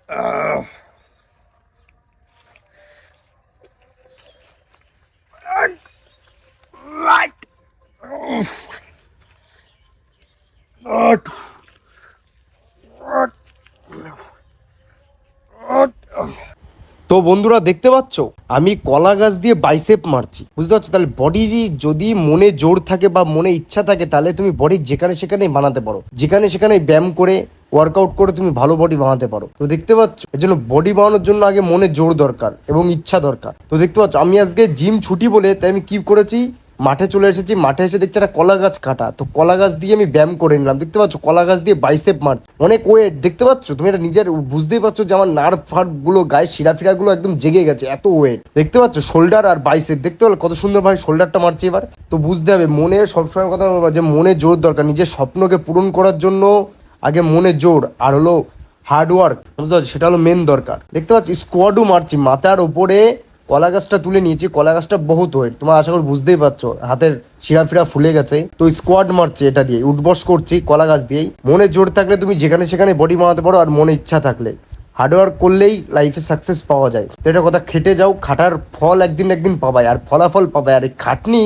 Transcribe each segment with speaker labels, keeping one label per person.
Speaker 1: আহ, light. উফ, আট, আট, আট। তো বন্ধুরা দেখতে পাচ্ছ আমি কলা গাছ দিয়ে বাইসেপ মারছি, বুঝতে পারছো? তাহলে বডি যদি মনে জোর থাকে বা মনে ইচ্ছা থাকে তাহলে তুমি বডি যেখানে সেখানেই বানাতে পারো, যেখানে সেখানে ব্যায়াম করে ওয়ার্কআউট করে তুমি ভালো বডি বানাতে পারো। তো দেখতে পাচ্ছ এর জন্য বডি বানানোর জন্য আগে মনে জোর দরকার এবং ইচ্ছা দরকার। তো দেখতে পাচ্ছ আমি আজকে জিম ছুটি বলে তাই আমি কি করেছি, মাঠে চলে এসেছি। মাঠে এসে দেখছি একটা কলা গাছ কাটা, তো কলা গাছ দিয়ে আমি ব্যায়াম করে নিলাম। দেখতে পাচ্ছ কলা গাছ দিয়ে বাইসেপ মারছি, অনেক ওয়েট। দেখতে পাচ্ছ তুমি এটা নিজের বুঝতেই পারছো যে আমার নার্ভ ফার্ভ গুলো গায়ে শিরা ফিরা গুলো একদম জেগে গেছে, এত ওয়েট। দেখতে পাচ্ছ শোল্ডার আর বাইসেপ, দেখতে পারো কত সুন্দর ভাবে শোল্ডারটা মারছি এবার। তো বুঝতে হবে মনে সবসময় কথা বলবো যে মনে জোর দরকার। নিজের স্বপ্নকে পূরণ করার জন্য আগে মনে জোর আর হলো হার্ডওয়ার্ক, বুঝতে পারছো, সেটা হলো মেন দরকার। দেখতে পাচ্ছি স্কোয়াডও মারছি, মাথার ওপরে কলা গাছটা তুলে নিয়েছি। কলা গাছটা বহুত ওয়েট, তোমার আশা করি বুঝতেই পারছো, হাতের শিরা ফিরা ফুলে গেছে। তো স্কোয়াড মারছি এটা দিয়ে, উঠবস করছি কলা গাছ দিয়েই। মনে জোর থাকলে তুমি যেখানে সেখানে বডি বানাতে পারো, আর মনে ইচ্ছা থাকলে হার্ডওয়ার্ক করলেই লাইফে সাকসেস পাওয়া যায়। তো এটা কথা, খেটে যাও, খাটার ফল একদিন একদিন পাবাই, আর ফলাফল পাবে। আর এই খাটনি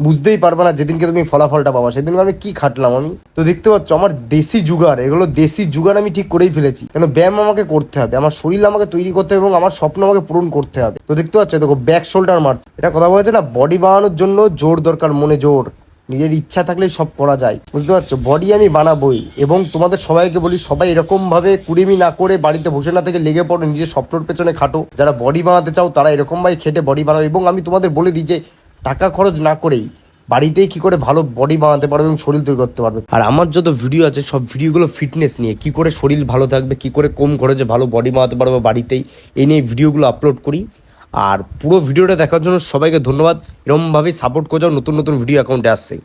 Speaker 1: বুঝতেই পারবে না যেদিনকে তুমি ফলাফলটা পাবা, সেদিনকে আমি কি খাটলাম আমি। তো দেখতে পাচ্ছ আমার দেশি জুগার, এগুলো দেশি জুগার আমি ঠিক করেই ফেলেছি। কেন ব্যায়াম আমাকে করতে হবে, আমার শরীর আমাকে তৈরি করতে হবে এবং আমার স্বপ্ন আমাকে পূরণ করতে হবে। তো দেখতে পাচ্ছ দেখো ব্যাক শোল্ডার মারছে, এটা কথা বলেছে না, বডি বানানোর জন্য জোর দরকার, মনে জোর। নিজের ইচ্ছা থাকলেই সব করা যায়, বুঝতে পারছো? বডি আমি বানাবোই এবং তোমাদের সবাইকে বলি, সবাই এরকম ভাবে কুড়েমি না করে বাড়িতে বসে না থেকে লেগে পড়ো, নিজের স্বপ্নের পেছনে খাটো। যারা বডি বানাতে চাও তারা এরকম ভাবে খেটে বডি বানাও। এবং আমি তোমাদের বলে দিই যে টাকা খরচ না করেই বাড়িতেই কি করে ভালো বডি বানাতে পারবে এবং শরীর তৈরি করতে পারবে। আর আমার যত ভিডিও আছে সব ভিডিওগুলো ফিটনেস নিয়ে, কি করে শরীর ভালো থাকবে, কি করে কম খরচে ভালো বডি বানাতে পারবে বাড়িতেই, এই নিয়ে ভিডিওগুলো আপলোড করি। আর পুরো ভিডিওটা দেখার জন্য সবাইকে ধন্যবাদ। এরকমভাবেই সাপোর্ট করে যাও, নতুন নতুন ভিডিও অ্যাকাউন্টে আসছে।